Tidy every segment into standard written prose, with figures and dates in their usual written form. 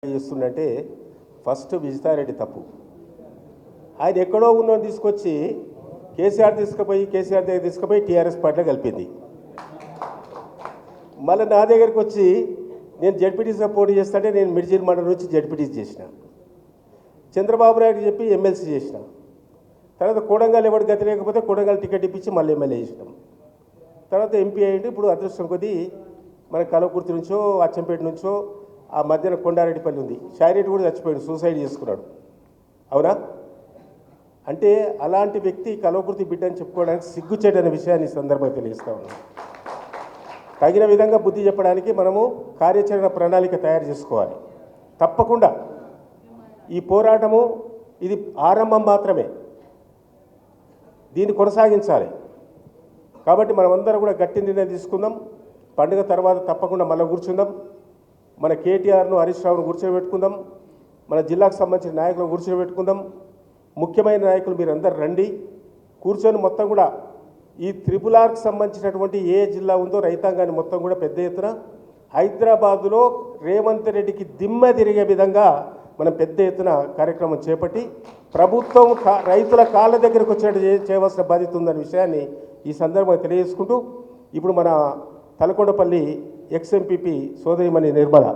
చేస్తుందంటే ఫస్ట్ విజితారెడ్డి తప్పు. ఆయన ఎక్కడో ఉన్నోని తీసుకొచ్చి కేసీఆర్ దగ్గర తీసుకుపోయి టీఆర్ఎస్ పార్టీలో కలిపింది. మళ్ళీ నా దగ్గరికి వచ్చి నేను జడ్పీటీసీగా పోటీ చేస్తుంటే నేను మిర్జిల్ మండలం నుంచి జడ్పీటీసీ చేసిన, చంద్రబాబు నాయుడు చెప్పి ఎమ్మెల్సీ చేసిన, తర్వాత కొడంగల్ ఎవరు గతి లేకపోతే కొడంగల్ టికెట్ ఇప్పించి మళ్ళీ ఎమ్మెల్యే చేసినాం. తర్వాత ఎంపీ అయ్యింది. ఇప్పుడు అదృష్టం కొద్దీ మన కలవకుర్తి నుంచో అచ్చంపేట నుంచో ఆ మధ్యన కొండారెడ్డిపల్లి ఉంది, షాయిరెడ్డి కూడా చచ్చిపోయాడు, సూసైడ్ చేసుకున్నాడు. అవునా? అంటే అలాంటి వ్యక్తి కలవకుర్తి బిడ్డ అని చెప్పుకోవడానికి సిగ్గుచేటనే విషయాన్ని ఈ సందర్భంగా తెలియజేస్తా ఉన్నాం. తగిన విధంగా బుద్ధి చెప్పడానికి మనము కార్యాచరణ ప్రణాళిక తయారు చేసుకోవాలి. తప్పకుండా ఈ పోరాటము ఇది ఆరంభం మాత్రమే, దీన్ని కొనసాగించాలి. కాబట్టి మనమందరం కూడా గట్టి నిర్ణయం తీసుకుందాం. పండుగ తర్వాత తప్పకుండా మళ్ళీ కూర్చుందాం. మన కేటీఆర్ను హరీష్ రావును కూర్చోబెట్టుకుందాం, మన జిల్లాకు సంబంధించిన నాయకులను కూర్చోబెట్టుకుందాం. ముఖ్యమైన నాయకులు మీరందరూ రండి, కూర్చొని మొత్తం కూడా ఈ RRRకి సంబంధించినటువంటి ఏ జిల్లా ఉందో రైతాంగాన్ని మొత్తం కూడా పెద్ద ఎత్తున హైదరాబాదులో రేవంత్ రెడ్డికి దిమ్మ తిరిగే విధంగా మనం పెద్ద ఎత్తున కార్యక్రమం చేపట్టి ప్రభుత్వం రైతుల కాళ్ళ దగ్గరకు వచ్చేట్టు చేయవలసిన బాధ్యత ఉందనే విషయాన్ని ఈ సందర్భంగా తెలియజేసుకుంటూ, ఇప్పుడు మన తలకొండపల్లి ఎక్స్ఎంపీపీ సోదరిమణి నిర్మల.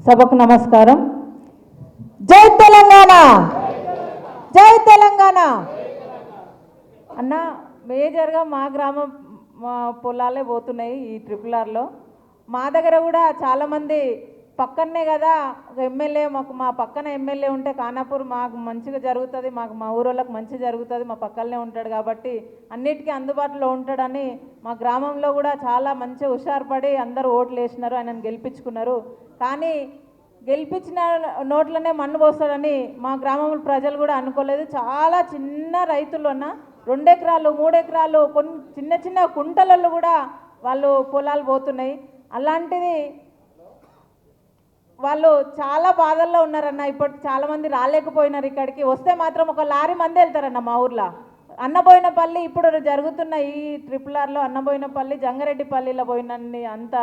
సభకు నమస్కారం. జై తెలంగాణ, జై తెలంగాణ. అన్న, మేజర్గా మా గ్రామం పొలాలే పోతున్నాయి ఈ RRRలో. మా దగ్గర కూడా చాలామంది పక్కనే కదా ఎమ్మెల్యే, మా పక్కన ఎమ్మెల్యే ఉంటే ఖానాపూర్ మాకు మంచిగా జరుగుతుంది, మా ఊరోళ్ళకి మంచిగా జరుగుతుంది, మా పక్కనే ఉంటాడు కాబట్టి అన్నిటికీ అందుబాటులో ఉంటాడని మా గ్రామంలో కూడా చాలా మంచిగా హుషారుపడి అందరూ ఓట్లు వేసినారు, ఆయనను గెలిపించుకున్నారు. కానీ గెలిపించిన నోట్లనే మన్ను పోస్తాడని మా గ్రామంలో ప్రజలు కూడా అనుకోలేదు. చాలా చిన్న రైతులు ఉన్న 2 ఎకరాలు 3 ఎకరాలు కొన్ని చిన్న చిన్న కుంటలలో కూడా వాళ్ళు పొలాలు పోతున్నాయి. అలాంటిది వాళ్ళు చాలా బాధల్లో ఉన్నారన్న. ఇప్పటికి చాలామంది రాలేకపోయినారు. ఇక్కడికి వస్తే మాత్రం ఒక లారీ మంది వెళ్తారన్న. మా ఊర్లో అన్నబోయినపల్లి ఇప్పుడు జరుగుతున్న ఈ RRRలో అన్నబోయినపల్లి జంగారెడ్డిపల్లిలో పోయినన్ని అంత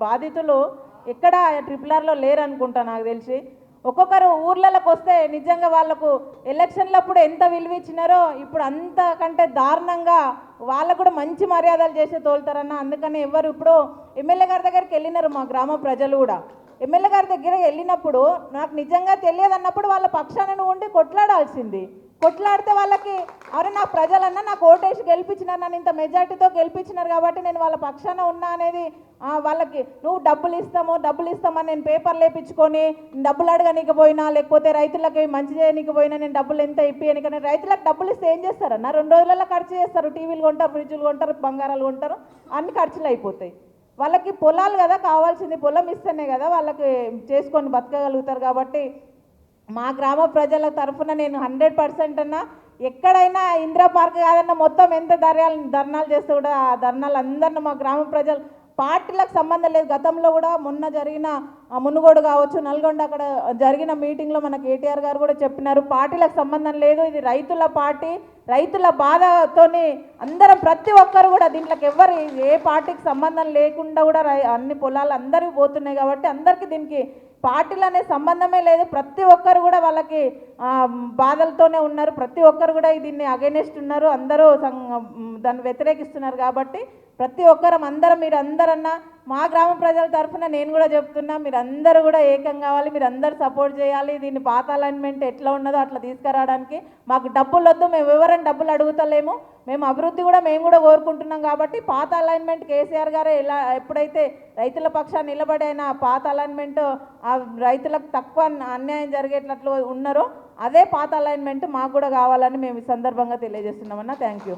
బాధితులు ఎక్కడ RRRలో లేరు అనుకుంటా నాకు తెలిసి. ఒక్కొక్కరు ఊర్లలోకి వస్తే నిజంగా వాళ్ళకు ఎలక్షన్లప్పుడు ఎంత విలువ ఇచ్చినారో ఇప్పుడు అంతకంటే దారుణంగా వాళ్ళకు కూడా మంచి మర్యాదలు చేసి తోలుతారన్న. అందుకని ఎవరు ఇప్పుడు ఎమ్మెల్యే గారి దగ్గరికి వెళ్ళినారు మా గ్రామ ప్రజలు కూడా. ఎమ్మెల్యే గారి దగ్గర వెళ్ళినప్పుడు నాకు నిజంగా తెలియదు అన్నప్పుడు వాళ్ళ పక్షాన ఉండి కొట్లాడాల్సింది. కొట్లాడితే వాళ్ళకి అరే నా ప్రజలన్నా నాకు ఓటేసి గెలిపించినారు, నన్ను ఇంత మెజార్టీతో గెలిపించినారు కాబట్టి నేను వాళ్ళ పక్షాన ఉన్నా అనేది వాళ్ళకి నువ్వు డబ్బులు ఇస్తామని నేను పేపర్లు వేయించుకొని డబ్బులు అడగనీకి పోయినా, లేకపోతే రైతులకి మంచి చేయనీకి పోయినా, నేను డబ్బులు ఎంత ఇప్పియని. కానీ రైతులకు డబ్బులు ఇస్తే ఏం చేస్తారన్న? 2 రోజులలో ఖర్చు చేస్తారు. టీవీలు కొంటారు, ఫ్రిడ్జ్లు కొంటారు, బంగారాలు కొంటారు, అన్ని ఖర్చులు అయిపోతాయి. వాళ్ళకి పొలాలు కదా కావాల్సింది, పొలం ఇస్తేనే కదా వాళ్ళకి చేసుకొని బతకగలుగుతారు. కాబట్టి మా గ్రామ ప్రజల తరఫున నేను 100% అన్నా ఎక్కడైనా ఇందిరా పార్క్ కాదన్నా మొత్తం ఎంత ధర్నాలు చేస్తే కూడా ఆ ధర్నాలు అందరినీ మా గ్రామ ప్రజలు పార్టీలకు సంబంధం లేదు. గతంలో కూడా మొన్న జరిగిన మునుగోడు కావచ్చు, నల్గొండ అక్కడ జరిగిన మీటింగ్లో మన కేటీఆర్ గారు కూడా చెప్పినారు, పార్టీలకు సంబంధం లేదు, ఇది రైతుల పార్టీ, రైతుల బాధతోని అందరం ప్రతి ఒక్కరు కూడా దీంట్లోకి ఎవరు ఏ పార్టీకి సంబంధం లేకుండా కూడా అన్ని పొలాలు అందరికీ పోతున్నాయి కాబట్టి అందరికీ దీనికి పార్టీలు అనే సంబంధమే లేదు. ప్రతి ఒక్కరు కూడా వాళ్ళకి బాధలతోనే ఉన్నారు. ప్రతి ఒక్కరు కూడా దీన్ని అగైనెస్ట్ ఉన్నారు, అందరూ దాన్ని వ్యతిరేకిస్తున్నారు. కాబట్టి ప్రతి ఒక్కరం మీరు అందరన్నా మా గ్రామ ప్రజల తరఫున నేను కూడా చెప్తున్నా, మీరు అందరూ కూడా ఏకం కావాలి, మీరు అందరూ సపోర్ట్ చేయాలి. దీన్ని పాత అలైన్మెంట్ ఎట్లా ఉన్నదో అట్లా తీసుకురావడానికి. మాకు డబ్బులు వద్దు, మేము ఎవరైనా డబ్బులు అడుగుతలేము, మేము అభివృద్ధి కూడా మేము కూడా కోరుకుంటున్నాం. కాబట్టి పాత అలైన్మెంట్ కేసీఆర్ గారు ఎప్పుడైతే రైతుల పక్షాన్ని నిలబడైన పాత అలైన్మెంట్ ఆ రైతులకు తక్కువ అన్యాయం జరిగేటట్లు ఉన్నారో అదే పాత అలైన్మెంట్ మాకు కూడా కావాలని మేము ఈ సందర్భంగా తెలియజేస్తున్నామన్నా. Thank you.